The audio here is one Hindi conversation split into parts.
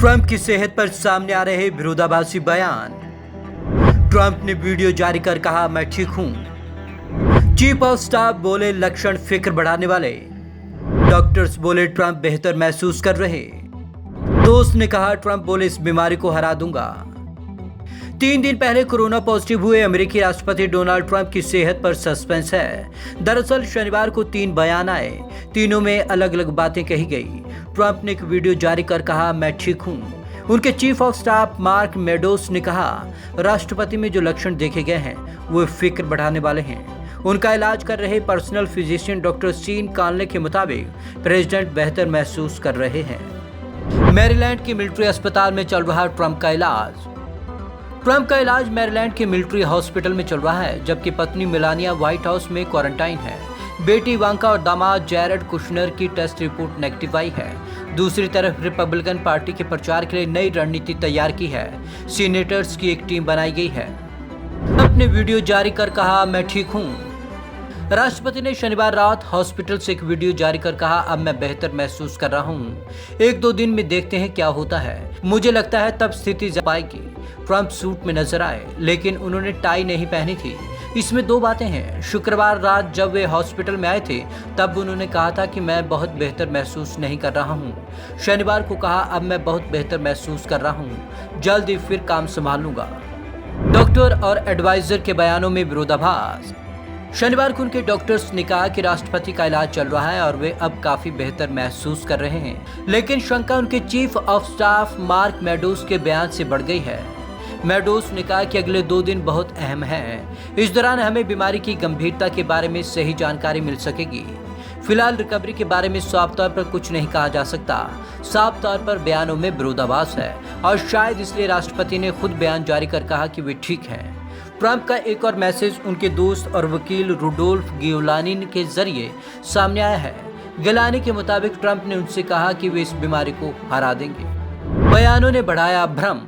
ट्रंप की सेहत पर सामने आ रहे विरोधाभासी बयान। ट्रंप ने वीडियो जारी कर कहा, मैं ठीक हूं। चीफ ऑफ स्टाफ बोले, लक्षण फिक्र बढ़ाने वाले। डॉक्टर्स बोले, ट्रंप बेहतर महसूस कर रहे। दोस्त ने कहा, ट्रंप बोले, इस बीमारी को हरा दूंगा। 3 दिन पहले कोरोना पॉजिटिव हुए अमेरिकी राष्ट्रपति डोनाल्ड ट्रंप की सेहत पर सस्पेंस है। दरअसल शनिवार को 3 बयान आए, तीनों में अलग अलग बातें कही गई। ट्रंप ने एक वीडियो जारी कर कहा, मैं ठीक हूं। उनके chief of staff mark Meadows ने कहा, राष्ट्रपति में जो लक्षण देखे गए हैं वो फिक्र बढ़ाने वाले हैं। उनका इलाज कर रहे पर्सनल फिजिशियन डॉक्टर सीन कानले के मुताबिक प्रेसिडेंट बेहतर महसूस कर रहे हैं। मैरीलैंड की मिलिट्री अस्पताल में चल रहा ट्रंप का इलाज। ट्रंप का इलाज मैरीलैंड के मिलिट्री हॉस्पिटल में चल रहा है, जबकि पत्नी मेलानिया व्हाइट हाउस में क्वारंटाइन है। बेटी इवांका और दामाद जैरेड कुशनर की टेस्ट रिपोर्ट नेगेटिव आई है। दूसरी तरफ रिपब्लिकन पार्टी के प्रचार के लिए नई रणनीति तैयार की है। सीनेटर्स की एक टीम बनाई गई है। अपने वीडियो जारी कर कहा, मैं ठीक हूं। राष्ट्रपति ने शनिवार रात हॉस्पिटल से एक वीडियो जारी कर कहा, अब मैं बेहतर महसूस कर रहा हूं। 1-2 दिन में देखते हैं क्या होता है। मुझे लगता है तब स्थिति जब आएगी। ट्रंप सूट में नजर आए, लेकिन उन्होंने टाई नहीं पहनी थी। इसमें 2 बातें हैं। शुक्रवार रात जब वे हॉस्पिटल में आए थे तब उन्होंने कहा था कि मैं बहुत बेहतर महसूस नहीं कर रहा हूं। शनिवार को कहा, अब मैं बहुत बेहतर महसूस कर रहा हूं, जल्द ही फिर काम संभाल लूंगा। डॉक्टर और एडवाइजर के बयानों में विरोधाभास। शनिवार को उनके डॉक्टर्स ने कहा कि राष्ट्रपति का इलाज चल रहा है और वे अब काफी बेहतर महसूस कर रहे हैं, लेकिन शंका उनके chief of staff mark Meadows के बयान से बढ़ गई है। मेडोस ने कहा कि अगले 2 दिन बहुत अहम हैं। इस दौरान हमें बीमारी की गंभीरता के बारे में सही जानकारी मिल सकेगी। फिलहाल रिकवरी के बारे में साफ तौर पर कुछ नहीं कहा जा सकता। साफ तौर पर बयानों में विरोधाभास है और शायद इसलिए राष्ट्रपति ने खुद बयान जारी कर कहा कि वे ठीक हैं। ट्रंप का एक और मैसेज उनके दोस्त और वकील रुडोल्फ गियोलानी के जरिए सामने आया है। गियोलानी के मुताबिक ट्रंप ने उनसे कहा कि वे इस बीमारी को हरा देंगे। बयानों ने बढ़ाया भ्रम।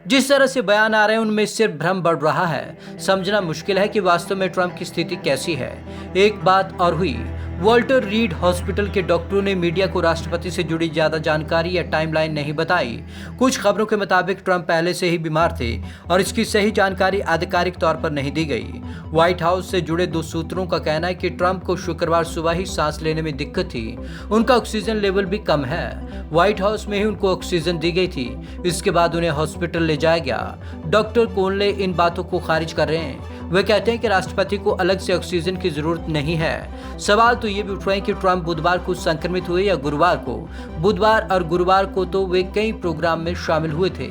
जिस तरह से बयान आ रहे हैं उनमें सिर्फ भ्रम बढ़ रहा है। समझना मुश्किल है कि वास्तव में ट्रंप की स्थिति कैसी है। एक बात और हुई, वॉल्टर रीड हॉस्पिटल के डॉक्टरों ने मीडिया को राष्ट्रपति से जुड़ी ज्यादा जानकारी या टाइमलाइन नहीं बताई। कुछ खबरों के मुताबिक ट्रंप पहले से ही बीमार थे और इसकी सही जानकारी आधिकारिक तौर पर नहीं दी गई। व्हाइट हाउस से जुड़े 2 सूत्रों का कहना है कि ट्रंप को शुक्रवार सुबह ही सांस लेने में दिक्कत थी। उनका ऑक्सीजन लेवल भी कम है। व्हाइट हाउस में ही उनको ऑक्सीजन दी गई थी। इसके बाद उन्हें हॉस्पिटल ले जाया गया। डॉक्टर कोनले इन बातों को खारिज कर रहे हैं। वे कहते हैं कि राष्ट्रपति को अलग से ऑक्सीजन की जरूरत नहीं है। सवाल तो ये भी उठ रहे हैं कि ट्रंप बुधवार को संक्रमित हुए या गुरुवार को। बुधवार और गुरुवार को तो वे कई प्रोग्राम में शामिल हुए थे।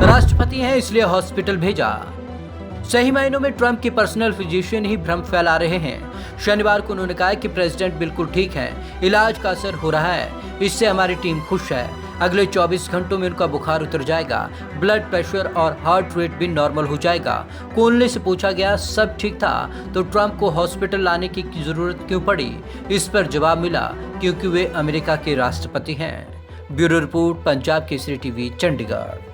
राष्ट्रपति हैं इसलिए हॉस्पिटल भेजा। सही मायनों में ट्रंप के पर्सनल फिजिशियन ही भ्रम फैला रहे हैं। शनिवार को उन्होंने कहा कि प्रेसिडेंट बिल्कुल ठीक हैं, इलाज का असर हो रहा है, इससे हमारी टीम खुश है। अगले 24 घंटों में उनका बुखार उतर जाएगा, ब्लड प्रेशर और हार्ट रेट भी नॉर्मल हो जाएगा। कोनले से पूछा गया, सब ठीक था तो ट्रंप को हॉस्पिटल लाने की जरूरत क्यों पड़ी? इस पर जवाब मिला, क्योंकि वे अमेरिका के राष्ट्रपति हैं। Bureau report, Punjab Kesari TV, Chandigarh.